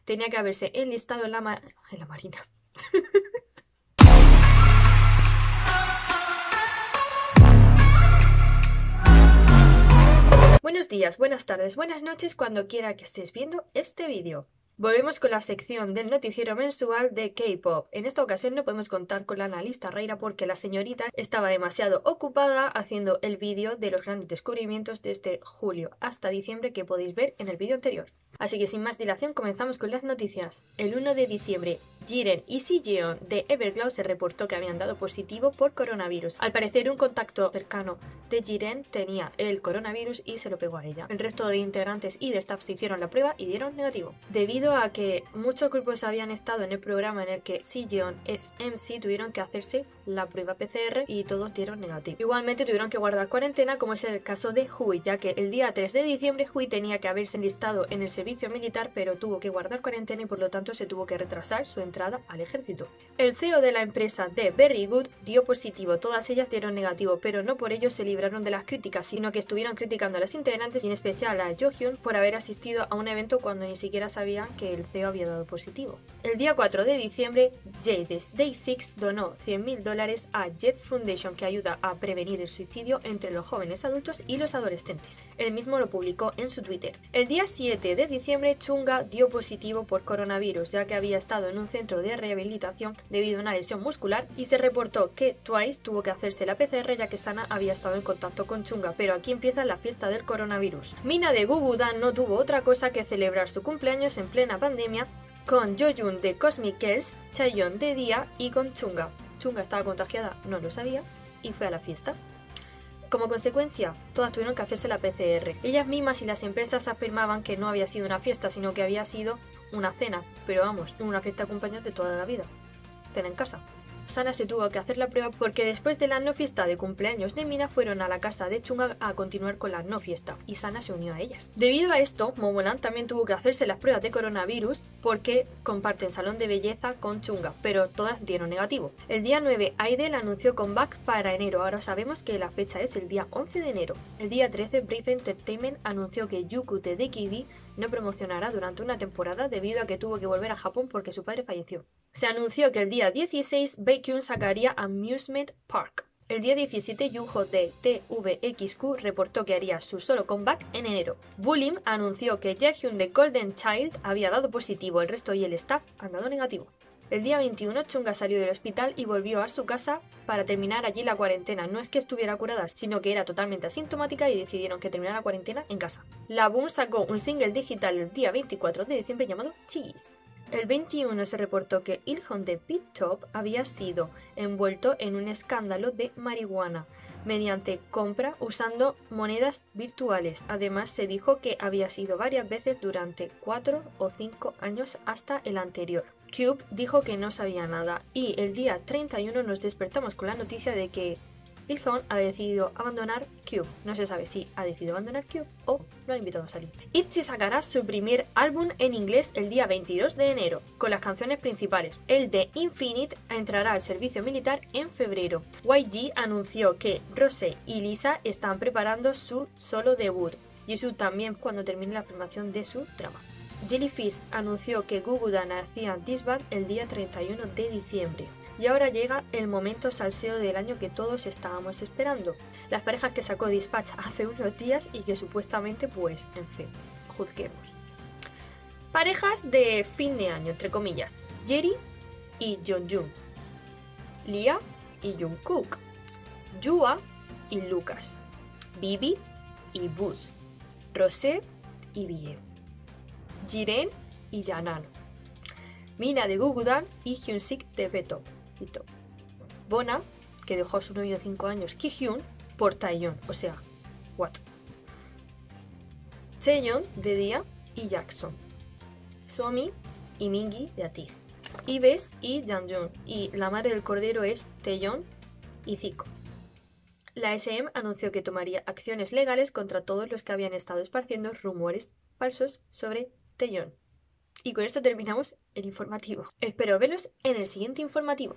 tenía que haberse enlistado en la Marina. Buenos días, buenas tardes, buenas noches, cuando quiera que estés viendo este vídeo. Volvemos con la sección del noticiero mensual de K-Pop. En esta ocasión no podemos contar con la analista Reira porque la señorita estaba demasiado ocupada haciendo el vídeo de los grandes descubrimientos desde julio hasta diciembre que podéis ver en el vídeo anterior. Así que sin más dilación comenzamos con las noticias. El 1 de diciembre, Jiren y Sijeon de Everglow se reportó que habían dado positivo por coronavirus. Al parecer un contacto cercano de Jiren tenía el coronavirus y se lo pegó a ella. El resto de integrantes y de staff se hicieron la prueba y dieron negativo. Debido a que muchos grupos habían estado en el programa en el que Sijeon es MC, tuvieron que hacerse la prueba PCR y todos dieron negativo. Igualmente tuvieron que guardar cuarentena, como es el caso de Hui, ya que el día 3 de diciembre Hui tenía que haberse enlistado en el servicio militar, pero tuvo que guardar cuarentena y por lo tanto se tuvo que retrasar su entrada al ejército. El CEO de la empresa de Very Good dio positivo, todas ellas dieron negativo, pero no por ello se libraron de las críticas, sino que estuvieron criticando a las integrantes y en especial a Johyun por haber asistido a un evento cuando ni siquiera sabían que el CEO había dado positivo. El día 4 de diciembre, Jay de Day6 donó $100.000 a Jet Foundation, que ayuda a prevenir el suicidio entre los jóvenes adultos y los adolescentes. Él mismo lo publicó en su Twitter. El día 7 de diciembre, Chunga dio positivo por coronavirus, ya que había estado en un centro de rehabilitación debido a una lesión muscular, y se reportó que Twice tuvo que hacerse la PCR ya que Sana había estado en contacto con Chunga, pero aquí empieza la fiesta del coronavirus. Mina de Gugudan no tuvo otra cosa que celebrar su cumpleaños en plena pandemia con Joyun de Cosmic Girls, Chaeyoung de día y con Chunga. Chunga estaba contagiada, no lo sabía, y fue a la fiesta. Como consecuencia, todas tuvieron que hacerse la PCR. Ellas mismas y las empresas afirmaban que no había sido una fiesta, sino que había sido una cena. Pero vamos, una fiesta de cumpleaños de toda la vida. Cena en casa. Sana se tuvo que hacer la prueba porque después de la no fiesta de cumpleaños de Mina fueron a la casa de Chunga a continuar con la no fiesta y Sana se unió a ellas. Debido a esto, Momoland también tuvo que hacerse las pruebas de coronavirus porque comparten salón de belleza con Chunga, pero todas dieron negativo. El día 9, Idol anunció comeback para enero, ahora sabemos que la fecha es el día 11 de enero. El día 13, Brave Entertainment anunció que Yuku de DKB no promocionará durante una temporada debido a que tuvo que volver a Japón porque su padre falleció. Se anunció que el día 16 Baekhyun sacaría Amusement Park. El día 17 Yunho de TVXQ reportó que haría su solo comeback en enero. Bulim anunció que Jaehyun de Golden Child había dado positivo, el resto y el staff han dado negativo. El día 21 Chunga salió del hospital y volvió a su casa para terminar allí la cuarentena. No es que estuviera curada, sino que era totalmente asintomática y decidieron que terminara la cuarentena en casa. La Boom sacó un single digital el día 24 de diciembre llamado Cheese. El 21 se reportó que Ilhon de Pit Top había sido envuelto en un escándalo de marihuana mediante compra usando monedas virtuales. Además se dijo que había sido varias veces durante 4 o 5 años hasta el anterior. Cube dijo que no sabía nada y el día 31 nos despertamos con la noticia de que Ilhon ha decidido abandonar Cube. No se sabe si ha decidido abandonar Cube o lo ha invitado a salir. ITZY sacará su primer álbum en inglés el día 22 de enero, con las canciones principales. El de Infinite entrará al servicio militar en febrero. YG anunció que Rosé y Lisa están preparando su solo debut. Jisoo también cuando termine la filmación de su drama. Jellyfish anunció que Gugudan hacía Disband el día 31 de diciembre. Y ahora llega el momento salseo del año que todos estábamos esperando. Las parejas que sacó Dispatch hace unos días y que supuestamente, pues, en fin, juzguemos. Parejas de fin de año, entre comillas. Jerry y Jeonjun. Lia y Jungkook. Yua y Lucas. Bibi y Buzz. Rosé y Vie. Jiren y Janan. Mina de Gugudan y Hyunsik de Beto. Bona, que dejó a su novio de 5 años, Kihyun, por Taeyeon, o sea, what? Chaeyoung de Dia y Jackson. Somi y Mingi de Atiz. Ives y Janjun, y la madre del cordero es Taeyeon y Zico. La SM anunció que tomaría acciones legales contra todos los que habían estado esparciendo rumores falsos sobre Taeyeon. Y con esto terminamos el informativo. Espero verlos en el siguiente informativo.